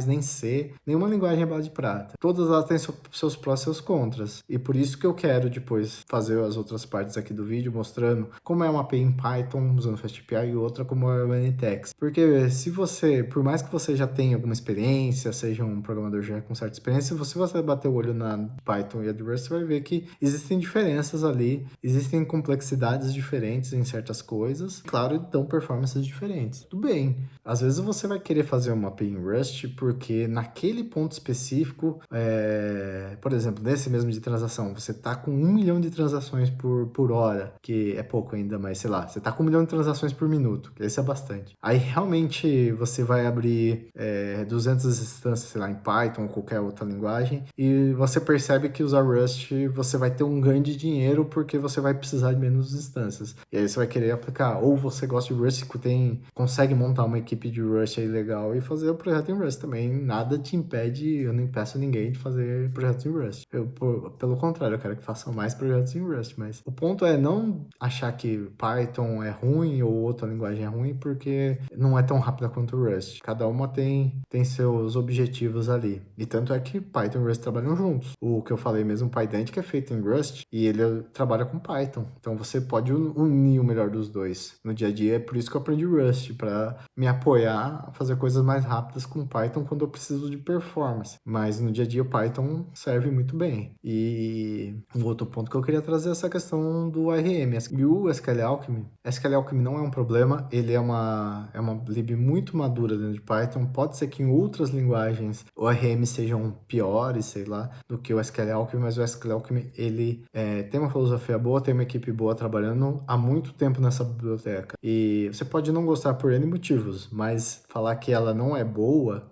A: nem C, nenhuma linguagem é bala de prata. Todas elas têm seus prós e seus contras, e por isso que eu quero depois fazer as outras partes aqui do vídeo, mostrando como é uma API em Python usando FastAPI e outra como é o Unitex. Porque se você, por mais que você já tenha alguma experiência, seja um programador já com certa experiência, se você bater o olho na Python e a Rust, você vai ver que existem diferenças ali, existem complexidades diferentes em certas coisas, claro, dão performances diferentes. Tudo bem, às vezes você vai querer fazer uma API em Rust porque naquele ponto específico, por exemplo, nesse mesmo de transação, você tá com 1 milhão de transações por hora, que é pouco ainda, mas sei lá, você tá com 1 milhão de transações por minuto, que esse é bastante. Aí realmente você vai abrir 200 instâncias, sei lá, em Python ou qualquer outra linguagem, e você percebe que usar Rust você vai ter um ganho de dinheiro porque você vai precisar de menos instâncias. E aí você vai querer aplicar, ou você gosta de Rust, consegue montar uma equipe de Rust aí legal e fazer o projeto em Rust também. Nada te impede, eu não impeço ninguém de fazer projetos em Rust. Pelo contrário, eu quero que façam mais projetos em Rust, mas o ponto é não achar que Python é ruim ou outra linguagem é ruim porque não é tão rápida quanto o Rust. Cada uma tem seus objetivos ali. E tanto é que Python e Rust trabalham juntos. O que eu falei mesmo, o PyDant, que é feito em Rust, e ele trabalha com Python. Então você pode unir o melhor dos dois. No dia a dia é por isso que eu aprendi Rust, para me apoiar a fazer coisas mais rápidas com Python quando eu preciso de performance. Mas no dia a dia o Python serve muito bem. E um outro ponto que eu queria trazer é essa questão do ARM. E o SQL Alchemy não é um problema, ele é uma lib muito madura dentro de Python. Pode ser que em outras linguagens o ARM sejam piores, sei lá, do que o SQL Alchemy, mas o SQL Alchemy, ele tem uma filosofia boa, tem uma equipe boa trabalhando há muito tempo nessa biblioteca. E você pode não gostar por N motivos, mas falar que ela não é boa,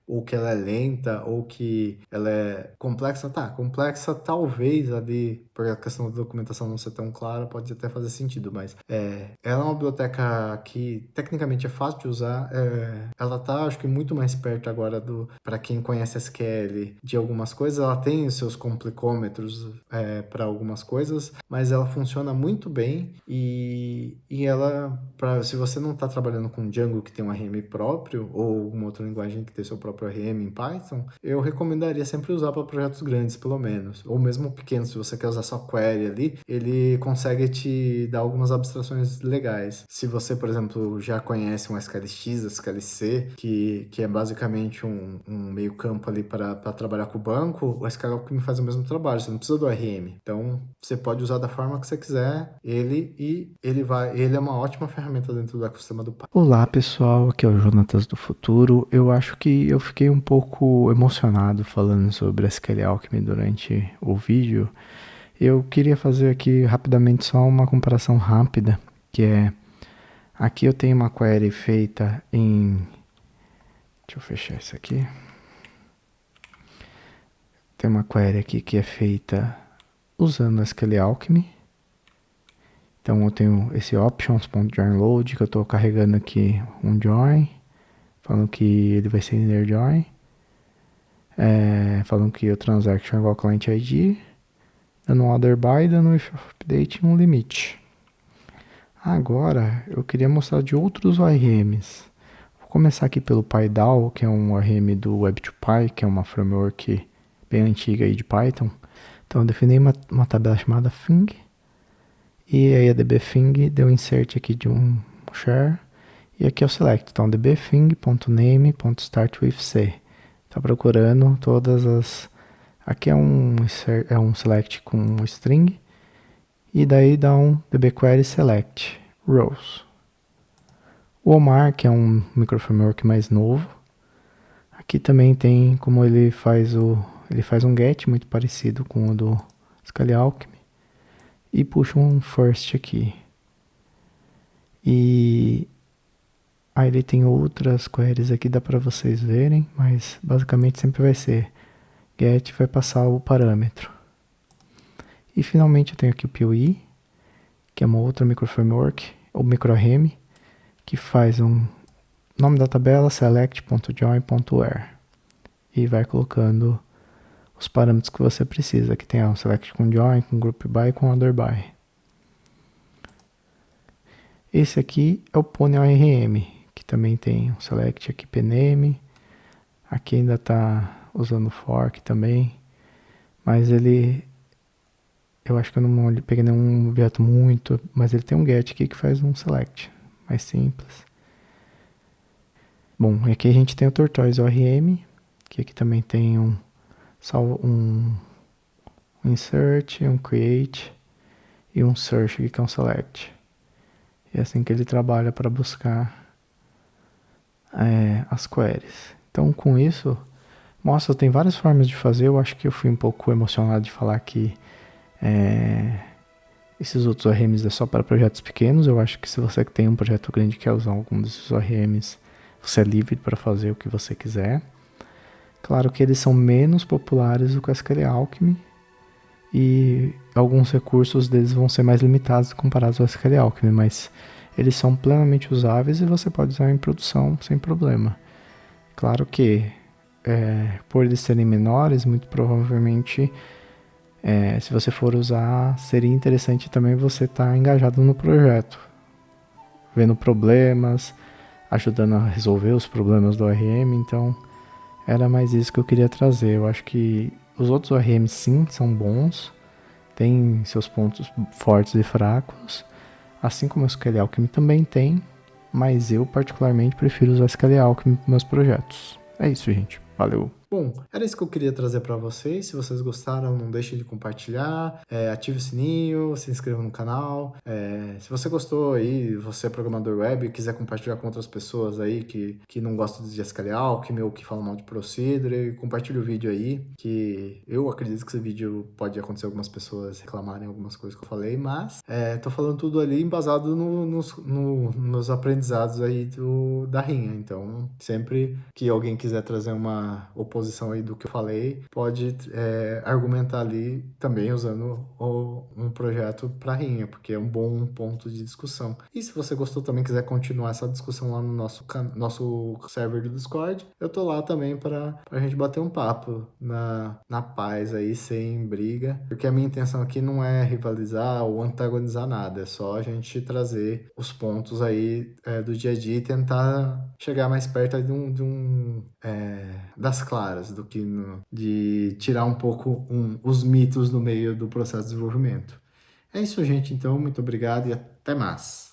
A: ou que ela é lenta, ou que ela é complexa, complexa talvez ali, por a questão da documentação não ser tão clara, pode até fazer sentido, mas ela é uma biblioteca que tecnicamente é fácil de usar, ela tá, acho que muito mais perto agora para quem conhece SQL de algumas coisas, ela tem os seus complicômetros para algumas coisas, mas ela funciona muito bem e ela, se você não está trabalhando com Django que tem um RM próprio ou alguma outra linguagem que tem seu próprio RM em Python, eu recomendaria sempre usar para projetos grandes, pelo menos, ou mesmo pequenos, se você quer usar só query ali, ele consegue te dar algumas abstrações legais. Se você, por exemplo, já conhece um SQLX, SQLC, que é basicamente um meio campo ali para trabalhar com o banco, o SQL Alchemy faz o mesmo trabalho, você não precisa do RM. Então, você pode usar da forma que você quiser ele é uma ótima ferramenta dentro do ecossistema do Python.
B: Olá pessoal, aqui é o Jonatas do Futuro. Eu acho que eu fiquei um pouco emocionado falando sobre SQL Alchemy durante o vídeo. Eu queria fazer aqui rapidamente só uma comparação rápida, que é, aqui eu tenho uma query feita em... Deixa eu fechar isso aqui. Tem uma query aqui que é feita usando SQL Alchemy. Então eu tenho esse options.joinLoad, que eu estou carregando aqui um join, falando que ele vai ser inner join, falando que o transaction é igual ao client ID, dando um other by, dando um if update e um limite. Agora eu queria mostrar de outros ORMs. Vou começar aqui pelo PyDAO, que é um ORM do Web2Py, que é uma framework bem antiga aí de Python. Então eu defini uma tabela chamada thing, e aí a dbthing deu insert aqui de um share, e aqui é o select. Então dbthing.name.startwithc. Está procurando todas as... Aqui é um select com um string, e daí dá um dbquery select rows. O Omar, que é um microframework mais novo, aqui também tem como ele faz um get muito parecido com o do SQL Alchemy, e puxa um first aqui. E aí ele tem outras queries aqui, dá para vocês verem, mas basicamente sempre vai ser get, vai passar o parâmetro. E finalmente eu tenho aqui o POE, que é uma outra microframework, ou microRM, que faz um nome da tabela, select.join.where, e vai colocando os parâmetros que você precisa. Aqui tem o select com join, com group by e com other by. Esse aqui é o Pony ORM, que também tem um select aqui pname. Aqui ainda está usando fork também, mas eu acho que eu não peguei nenhum objeto muito, mas ele tem um get aqui que faz um select, mais simples. Bom, aqui a gente tem o Tortoise ORM, que aqui também tem um insert, um create e um search aqui que é um select. E é assim que ele trabalha para buscar as queries. Então com isso, mostra, tem várias formas de fazer. Eu acho que eu fui um pouco emocionado de falar que esses outros ORMs é só para projetos pequenos. Eu acho que se você tem um projeto grande e quer usar algum desses ORMs, você é livre para fazer o que você quiser. Claro que eles são menos populares do que o SQL Alchemy, e alguns recursos deles vão ser mais limitados comparados ao SQL Alchemy, mas eles são plenamente usáveis e você pode usar em produção sem problema. Claro que, por eles serem menores, muito provavelmente, se você for usar, seria interessante também você estar engajado no projeto, vendo problemas, ajudando a resolver os problemas do ORM. Então era mais isso que eu queria trazer. Eu acho que os outros ORMs sim são bons, tem seus pontos fortes e fracos, assim como o SQL Alchemy também tem, mas eu particularmente prefiro usar o SQL Alchemy para meus projetos. É isso, gente. Valeu!
A: Bom, era isso que eu queria trazer para vocês. Se vocês gostaram, não deixem de compartilhar, ative o sininho, se inscreva no canal. Se você gostou aí, você é programador web e quiser compartilhar com outras pessoas aí que não gostam de SQL Alchemy ou que falam mal de Procedure, compartilhe o vídeo aí, que eu acredito que esse vídeo pode acontecer algumas pessoas reclamarem algumas coisas que eu falei, mas tô falando tudo ali embasado nos aprendizados aí da Rinha. Então, sempre que alguém quiser trazer uma oposição contraposição aí do que eu falei, pode argumentar ali também usando um projeto para rinha, porque é um bom ponto de discussão. E se você gostou também, quiser continuar essa discussão lá no nosso server do Discord, eu tô lá também para a gente bater um papo na paz aí, sem briga, porque a minha intenção aqui não é rivalizar ou antagonizar nada, é só a gente trazer os pontos aí do dia a dia e tentar chegar mais perto aí das claras, do que de tirar um pouco os mitos no meio do processo de desenvolvimento. É isso, gente. Então, muito obrigado e até mais.